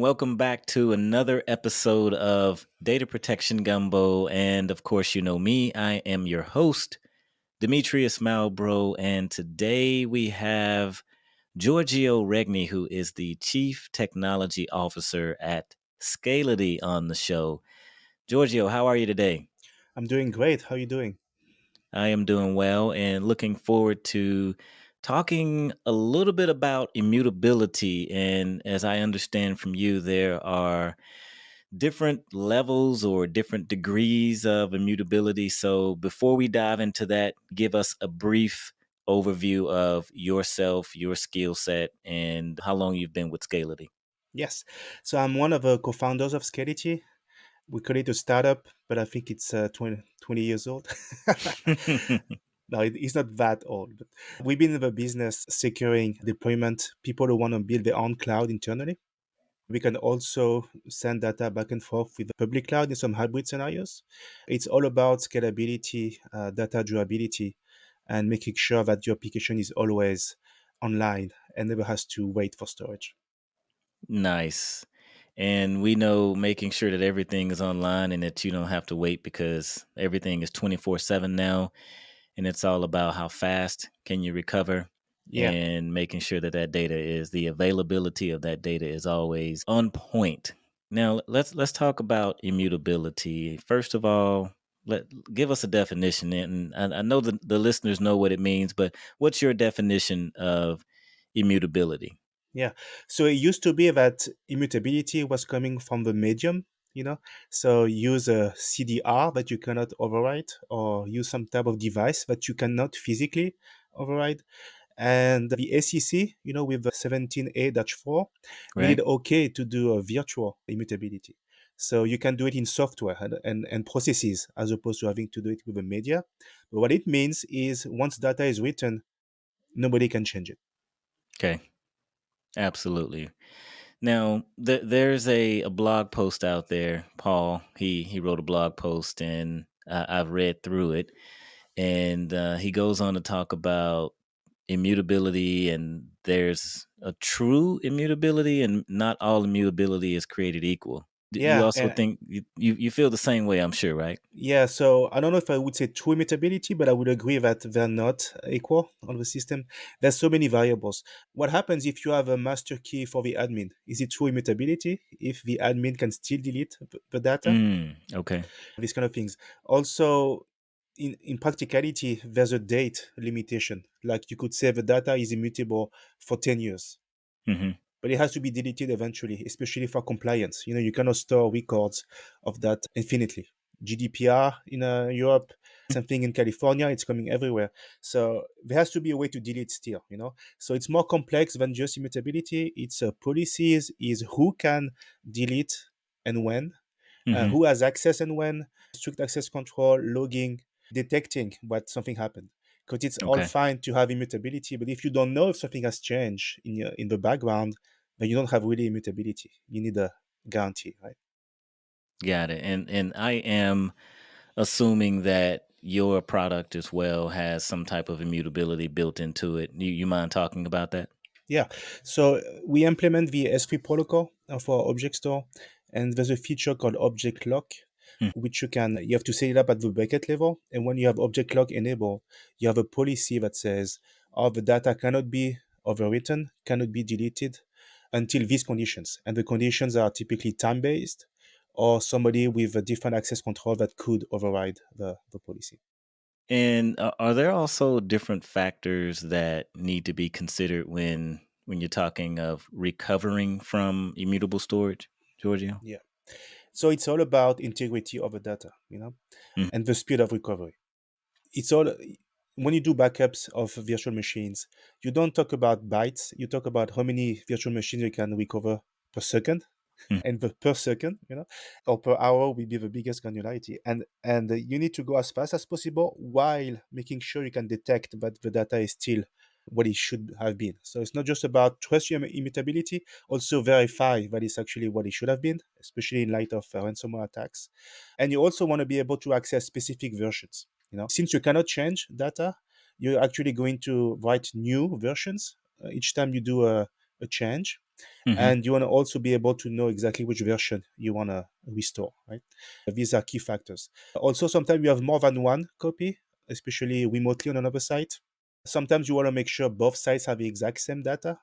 Welcome back to another episode of Data Protection Gumbo. And of course, you know me, I am your host, Demetrius Malbro. And today we have Giorgio Regni, who is the Chief Technology Officer at Scality on the show. Giorgio, how are you today? I'm doing great. How are you doing? I am doing well and looking forward to talking a little bit about immutability. And as I understand from you, there are different levels or different degrees of immutability. So before we dive into that, give us a brief overview of yourself, your skill set, and how long you've been with Scality. Yes. So I'm one of the co-founders of Scality. We call it a startup, but I think it's 20 years old. No, it's not that old. But we've been in the business securing deployment, people who want to build their own cloud internally. We can also send data back and forth with the public cloud in some hybrid scenarios. It's all about scalability, data durability, and making sure that your application is always online and never has to wait for storage. Nice. And we know making sure that everything is online and that you don't have to wait because everything is 24/7 now. And it's all about how fast can you recover Yeah. and making sure that the availability of that data is always on point. Now let's talk about immutability. First of all, let give us a definition, and I know the listeners know what it means, but what's your definition of immutability? Yeah. So it used to be that immutability was coming from the medium, you know. So use a CDR that you cannot override, or use some type of device that you cannot physically override. And the SEC, with the 17A-4, made Right? it okay to do a virtual immutability. So you can do it in software and processes as opposed to having to do it with a media. But what it means is once data is written, nobody can change it. Okay. Absolutely. Now, there's a blog post out there. Paul, he wrote a blog post, and I've read through it. And he goes on to talk about immutability, and there's a true immutability, and not all immutability is created equal. You Yeah, also and think you feel the same way, I'm sure, right? yeah, so I don't know if I would say true immutability, but I would agree that they're not equal on the system. There's so many variables. What happens if you have a master key for the admin? Is it true immutability if the admin can still delete the data? Okay. These kind of things. Also, in practicality, there's a date limitation. Like you could say the data is immutable for 10 years, Hmm. but it has to be deleted eventually, especially for compliance. You cannot store records of that infinitely. GDPR in Europe, something in California, it's coming everywhere. So there has to be a way to delete still. So it's more complex than just immutability. It's policies, is who can delete and when, Hmm. who has access and when, strict access control, logging, detecting what something happened. Because it's all Okay. fine to have immutability, but if you don't know if something has changed in the background, then you don't have really immutability. You need a guarantee, right? Got it. And I am assuming that your product as well has some type of immutability built into it. You mind talking about that? Yeah. So we implement the S3 protocol for object store, and there's a feature called object lock, Mm. which you have to set it up at the bucket level. And when you have object lock enabled, you have a policy that says, oh, the data cannot be overwritten, cannot be deleted until these conditions. And the conditions are typically time based or somebody with a different access control that could override the policy. And are there also different factors that need to be considered when you're talking of recovering from immutable storage, Giorgio? Yeah. So it's all about integrity of the data, Mm. and the speed of recovery. It's all when you do backups of virtual machines, you don't talk about bytes, you talk about how many virtual machines you can recover per second. Mm. And the per second, or per hour will be the biggest granularity. And you need to go as fast as possible while making sure you can detect that the data is still what it should have been. So it's not just about trust your immutability, also verify that it's actually what it should have been, especially in light of ransomware attacks. And you also want to be able to access specific versions. Since you cannot change data, you're actually going to write new versions each time you do a change. Hmm. And you want to also be able to know exactly which version you want to restore, right? These are key factors. Also, sometimes you have more than one copy, especially remotely on another site. Sometimes you want to make sure both sites have the exact same data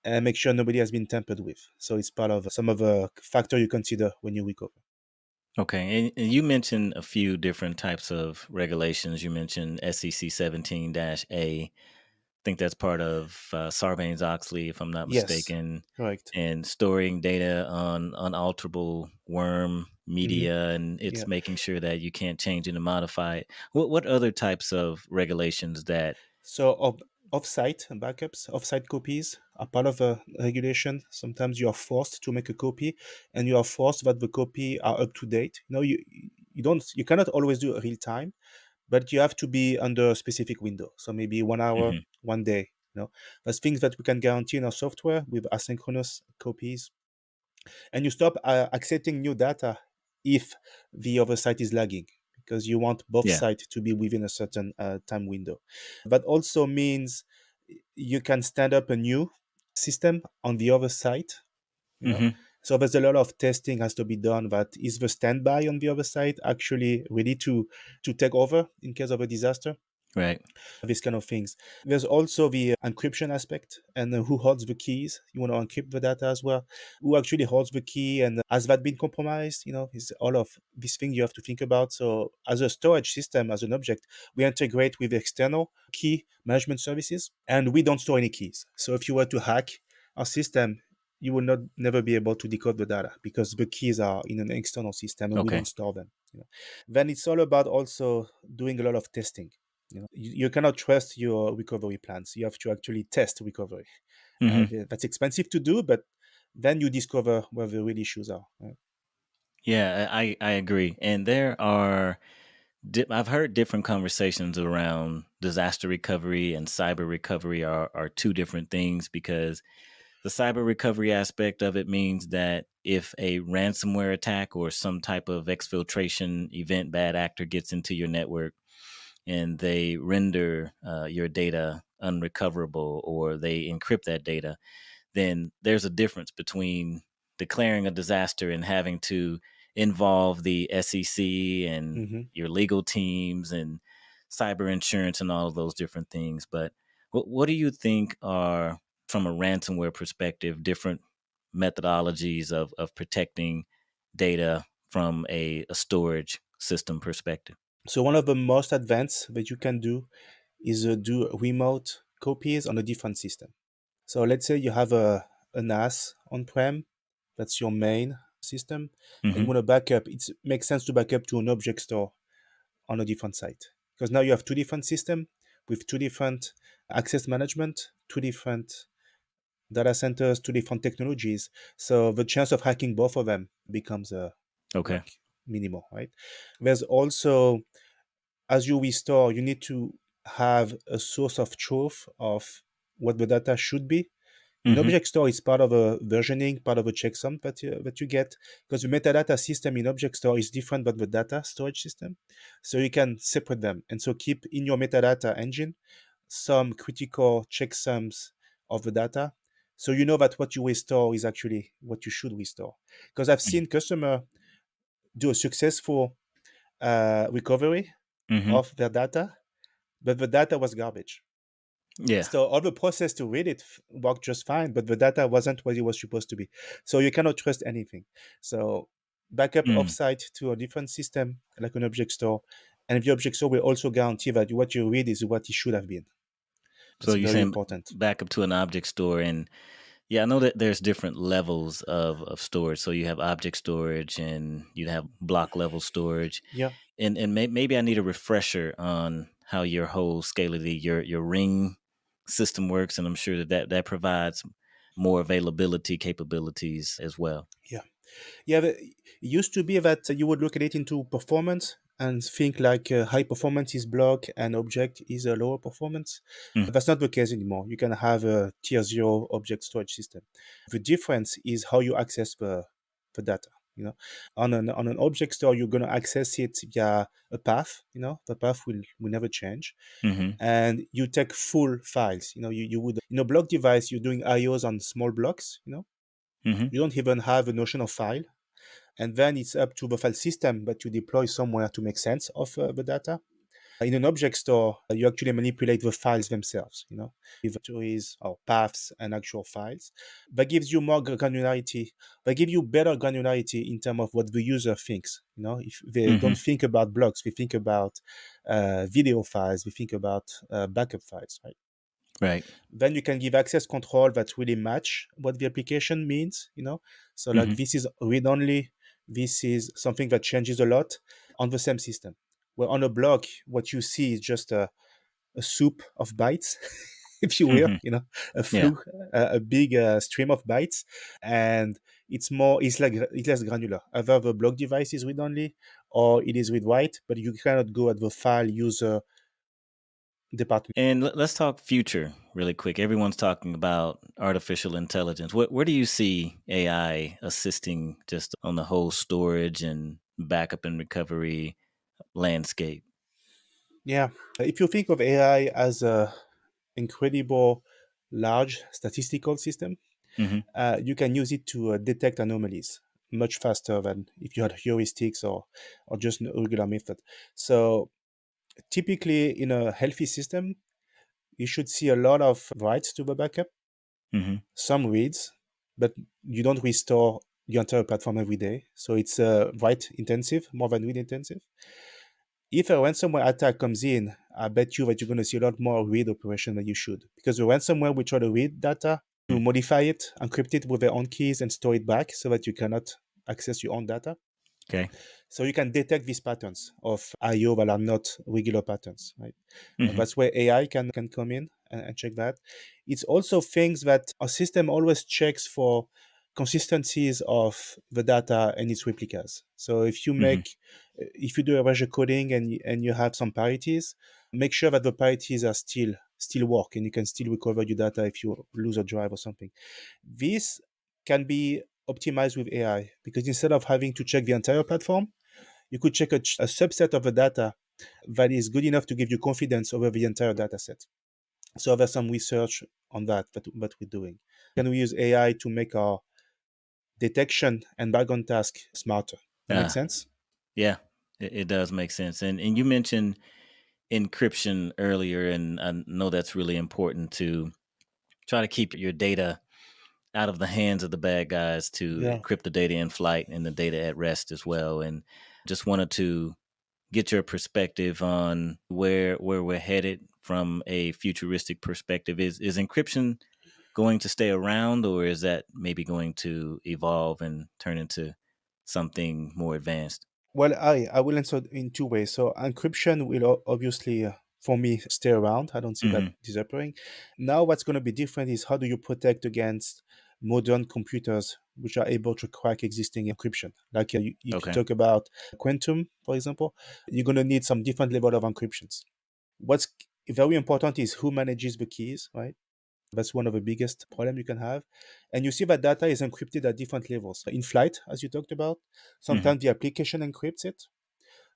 and make sure nobody has been tampered with. So it's part of some of the factor you consider when you recover. Okay, and you mentioned a few different types of regulations. You mentioned SEC 17-A. Think that's part of Sarbanes-Oxley, if I'm not Yes, mistaken, correct. and storing data on unalterable worm Hmm. media, and Yeah. it's making sure that you can't change it and modify it. What other types of regulations that? So off-site backups, off-site copies are part of a regulation. Sometimes you are forced to make a copy, and you are forced that the copy are up to date. You cannot always do it real time, but you have to be under a specific window. So maybe 1 hour, Mhm. 1 day. There's things that we can guarantee in our software with asynchronous copies, and you stop accepting new data if the other site is lagging, because you want both Yeah. sites to be within a certain time window. That also means you can stand up a new system on the other site. you know Hmm. so there's a lot of testing has to be done. That is the standby on the other side actually ready to take over in case of a disaster, Right. these kind of things. There's also the encryption aspect, and who holds the keys. You want to encrypt the data as well. Who actually holds the key, and has that been compromised? Is all of these things you have to think about. So, as a storage system, as an object, we integrate with external key management services, and we don't store any keys. So, if you were to hack our system, you will not never be able to decode the data because the keys are in an external system and we don't Okay. store them. Then it's all about also doing a lot of testing. You cannot trust your recovery plans. You have to actually test recovery. Hmm. That's expensive to do, but then you discover where the real issues are. Right? Yeah, I agree. And there are I've heard different conversations around disaster recovery and cyber recovery are two different things, because the cyber recovery aspect of it means that if a ransomware attack or some type of exfiltration event, bad actor gets into your network and they render your data unrecoverable or they encrypt that data, then there's a difference between declaring a disaster and having to involve the SEC and Hmm. your legal teams and cyber insurance and all of those different things. But what do you think are, from a ransomware perspective, different methodologies of protecting data from a storage system perspective? So one of the most advanced that you can do is do remote copies on a different system. So let's say you have a NAS on-prem, that's your main system, and you Hmm. want to backup. It makes sense to backup to an object store on a different site, because now you have two different systems with two different access management, two different data centers, two different technologies. So the chance of hacking both of them becomes Okay. like minimal, right? There's also, as you restore, you need to have a source of truth of what the data should be. In Hmm. object store, it's part of a versioning, part of a checksum that you get, because the metadata system in object store is different than the data storage system. So you can separate them. And so keep in your metadata engine some critical checksums of the data. So you know that what you restore is actually what you should restore. Because I've seen customer do a successful recovery Hmm. of their data, but the data was garbage. Yeah. So all the process to read it worked just fine, but the data wasn't what it was supposed to be. So you cannot trust anything. So backup Mm. offsite to a different system, like an object store, and the object store will also guarantee that what you read is what it should have been. So That's you're very saying important. back up to an object store, and yeah, I know that there's different levels of storage. So you have object storage and you have block level storage. Yeah, And maybe I need a refresher on how your whole Scality, your ring system works, and I'm sure that provides more availability capabilities as well. yeah. Yeah, it used to be that you would look at it into performance and think like high performance is block and object is a lower performance. Mm. That's not the case anymore. You can have a tier zero object storage system. The difference is how you access the data. On an object store, you're going to access it via a path. The path will never change, Mhm. and you take full files. You would in a block device, you're doing IOs on small blocks. Mhm. You don't even have a notion of file, and then it's up to the file system that you deploy somewhere to make sense of the data. In an object store, you actually manipulate the files themselves, with directories or paths and actual files. That gives you more granularity. That gives you better granularity in terms of what the user thinks. If they don't Mhm. think about blocks, they think about video files, they think about backup files, right? Right. Then you can give access control that really match what the application means. So like Mhm. this is read only. This is something that changes a lot on the same system. Where on a block, what you see is just a soup of bytes, if you will, Mhm. a Yeah. a big stream of bytes, and it's less granular. Either the block device is read only, or it is read write, but you cannot go at the file user department. And let's talk future really quick. Everyone's talking about artificial intelligence. Where do you see AI assisting just on the whole storage and backup and recovery landscape? Yeah, if you think of AI as a incredible large statistical system, Mhm. you can use it to detect anomalies much faster than if you had heuristics or just a regular method. So typically in a healthy system, you should see a lot of writes to the backup, Mhm. some reads, but you don't restore the entire platform every day. So it's write intensive more than read intensive. If a ransomware attack comes in, I bet you that you're going to see a lot more read operation than you should, because the ransomware will try to read data, to Mm. modify it, encrypt it with their own keys, and store it back so that you cannot access your own data. Okay. So you can detect these patterns of IO that are not regular patterns, right? Mhm. That's where AI can come in and check that. It's also things that our system always checks for consistencies of the data and its replicas. So Mhm. if you do erasure coding and you have some parities, make sure that the parities are still work and you can still recover your data if you lose a drive or something. This can be optimized with AI, because instead of having to check the entire platform, you could check a subset of the data that is good enough to give you confidence over the entire data set. So there's some research on that we're doing. Can we use AI to make our detection and background task smarter? That makes Ah, sense? yeah. It does make sense. And you mentioned encryption earlier, and I know that's really important to try to keep your data out of the hands of the bad guys, to Yeah. encrypt the data in flight and the data at rest as well. And just wanted to get your perspective on where we're headed from a futuristic perspective. Is encryption going to stay around, or is that maybe going to evolve and turn into something more advanced? Well, I will answer in two ways. So encryption will obviously, for me, stay around. I don't see that Hmm. disappearing. Now, what's going to be different is how do you protect against modern computers which are able to crack existing encryption? Like if you Okay. talk about quantum, for example, you're going to need some different level of encryptions. What's very important is who manages the keys, right? That's one of the biggest problem you can have. And you see that data is encrypted at different levels. In flight, as you talked about, Hmm. sometimes the application encrypts it.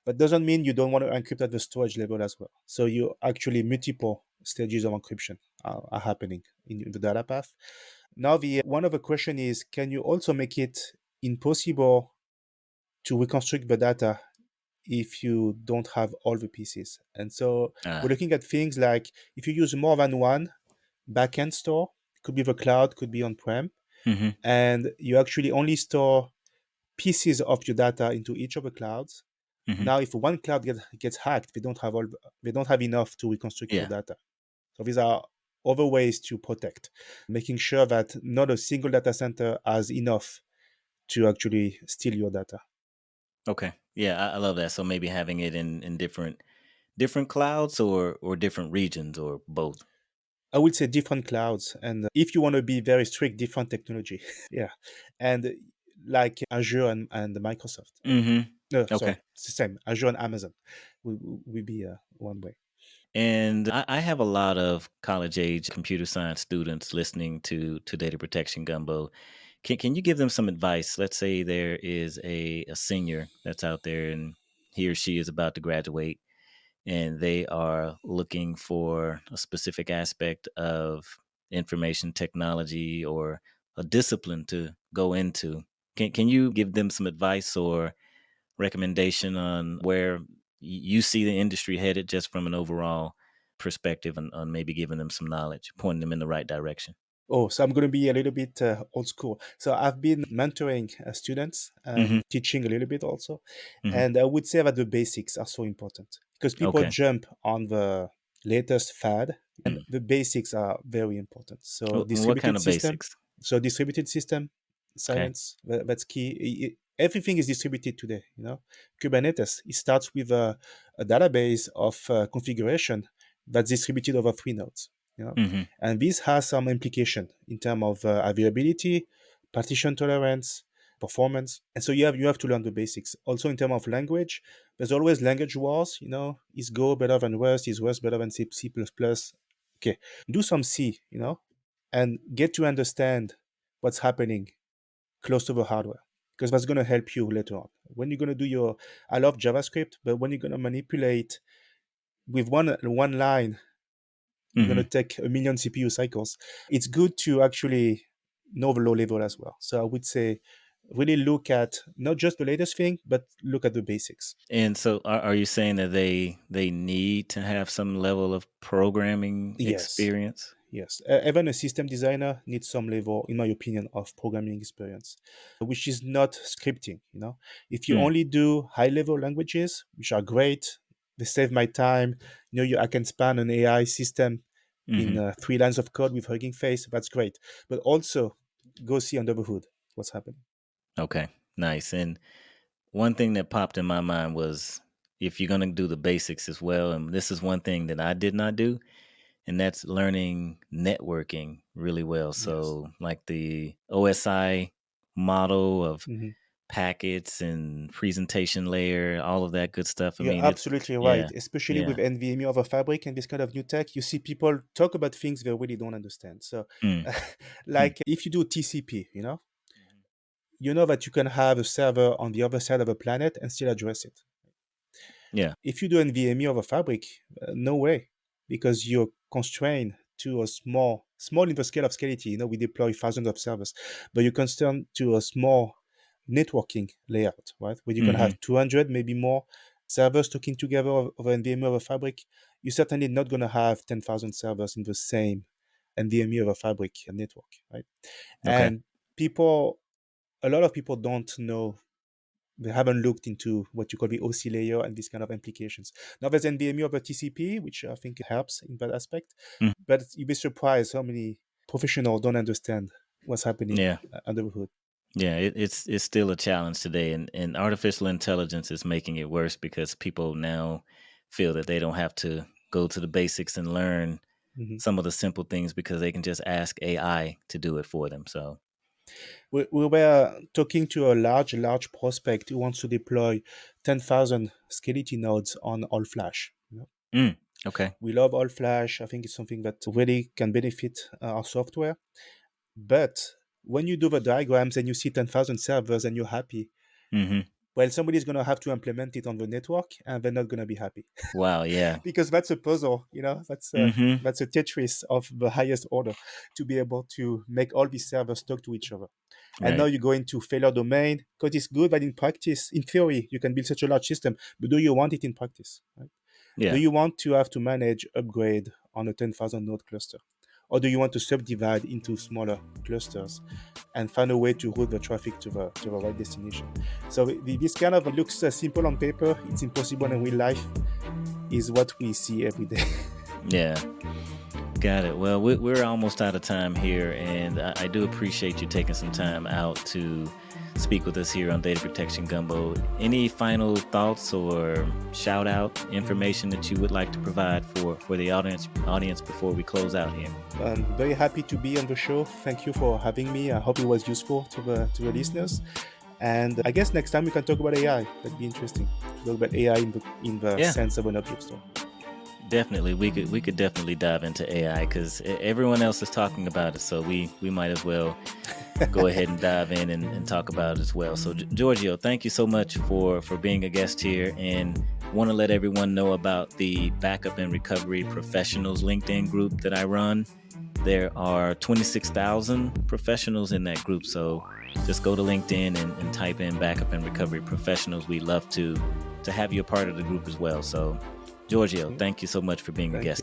That doesn't mean you don't want to encrypt at the storage level as well. So you actually multiple stages of encryption are happening in the data path. Now, the one of the question is, can you also make it impossible to reconstruct the data if you don't have all the pieces? And so we're Ah. looking at things like if you use more than one backend store, could be the cloud, could be on-prem, Hmm. and you actually only store pieces of your data into each of the clouds. Hmm. Now, if one cloud gets hacked, they don't have enough to reconstruct your Yeah. data. So these are other ways to protect, making sure that not a single data center has enough to actually steal your data. Okay. Yeah, I love that. So maybe having it in different clouds, or different regions, or both. I would say different clouds, and if you want to be very strict, different technology. Yeah, and like Azure and Microsoft. Hmm. No, Okay. sorry, it's the same. Azure and Amazon will be one way. And I have a lot of college age computer science students listening to Data Protection Gumbo. Can you give them some advice? Let's say there is a senior that's out there and he or she is about to graduate and they are looking for a specific aspect of information technology or a discipline to go into. Can you give them some advice or recommendation on where you see the industry headed just from an overall perspective and on maybe giving them some knowledge, pointing them in the right direction? Oh, so I'm going to be a little bit old school. So I've been mentoring students Hmm. and teaching a little bit also. Hmm. And I would say that the basics are so important because people Okay. jump on the latest fad, and Mm. the basics are very important. So And what kind distributed of system. basics? So distributed system, Okay. silence, that's key. Everything is distributed today, you know. Kubernetes, it starts with a database of configuration that's distributed over 3 nodes, you know. Hmm. And this has some implication in terms of availability, partition tolerance, performance. And so you have to learn the basics. Also in terms of language, there's always language wars. You know, is Go better than Rust? Is Rust better than C++? Okay, do some C. You know, and get to understand what's happening close to the hardware because that's going to help you later on when you're going to do your. I love JavaScript, but when you're going to manipulate with one line, you're going Hmm. to take a million CPU cycles. It's good to actually know the low level as well. So I would say really look at not just the latest thing, but look at the basics. And so are you saying that they need to have some level of programming Yes, experience? yes. Even a system designer needs some level, in my opinion, of programming experience, which is not scripting. You know, if you Mm. only do high-level languages, which are great, they save my time. You know, I can span an AI system in Hmm. 3 lines of code with Hugging Face. That's great, but also go see under the hood what's happening. Okay, nice. And one thing that popped in my mind was if you're going to do the basics as well, and this is one thing that I did not do, and that's learning networking really well. Yes. So, like the OSI model of Mhm. packets and presentation layer, all of that good stuff. I You're mean, it's absolutely right, yeah, especially with yeah. NVMe over Fabric and this kind of new tech. You see people talk about things they really don't understand. So, Mm. Mm. like if you do TCP, you know that you can have a server on the other side of a planet and still address it. Yeah. If you do NVMe over Fabric, no way, because you're constrained to a small in the scale of Scality. You know, we deploy thousands of servers, but you're constrained to a small networking layout, right? Where you can Hmm. have 200, maybe more servers talking together over NVMe over Fabric. You're certainly not going to have 10,000 servers in the same NVMe over Fabric network, right? Okay. And a lot of people don't know, they haven't looked into what you call the OC layer and these kind of implications. Now there's NVMe over TCP, which I think helps in that aspect, Mm. but you'd be surprised how many professionals don't understand what's happening Yeah. under the hood. Yeah, it's still a challenge today, and artificial intelligence is making it worse because people now feel that they don't have to go to the basics and learn Mhm. some of the simple things because they can just ask AI to do it for them. So, We were talking to a large prospect who wants to deploy 10,000 Scality nodes on all flash. mm, okay. We love all flash. I think it's something that really can benefit our software. But when you do the diagrams and you see 10,000 servers and you're happy, Hmm. well, somebody's going to have to implement it on the network and they're not going to be happy Wow. Yeah. because that's a puzzle, Hmm. that's a Tetris of the highest order to be able to make all these servers talk to each other. And now Right. you go into failure domain because it's good that in practice, in theory, you can build such a large system, but do you want it in practice? Right? Do Yeah. you want to have to manage upgrade on a 10,000 node cluster? Or do you want to subdivide into smaller clusters and find a way to route the traffic to the right destination? So this kind of looks simple on paper, it's impossible in real life, is what we see every day. Yeah. Got it. Well, we're almost out of time here, and I do appreciate you taking some time out to speak with us here on Data Protection Gumbo. Any final thoughts or shout out information that you would like to provide for the audience before we close out here? I'm very happy to be on the show. Thank you for having me. I hope it was useful to the listeners. And I guess next time we can talk about AI. That'd be interesting to talk about AI in the Yeah, sense of an object store. definitely. We could definitely dive into AI because everyone else is talking about it, so we might as well go ahead and dive in and talk about it as well. So Giorgio, thank you so much for being a guest here, and want to let everyone know about the Backup and Recovery Professionals LinkedIn group that I run. There are 26,000 professionals in that group, so just go to LinkedIn and type in Backup and Recovery Professionals. We'd love to have you a part of the group as well. So Giorgio, thank you so much for being a guest.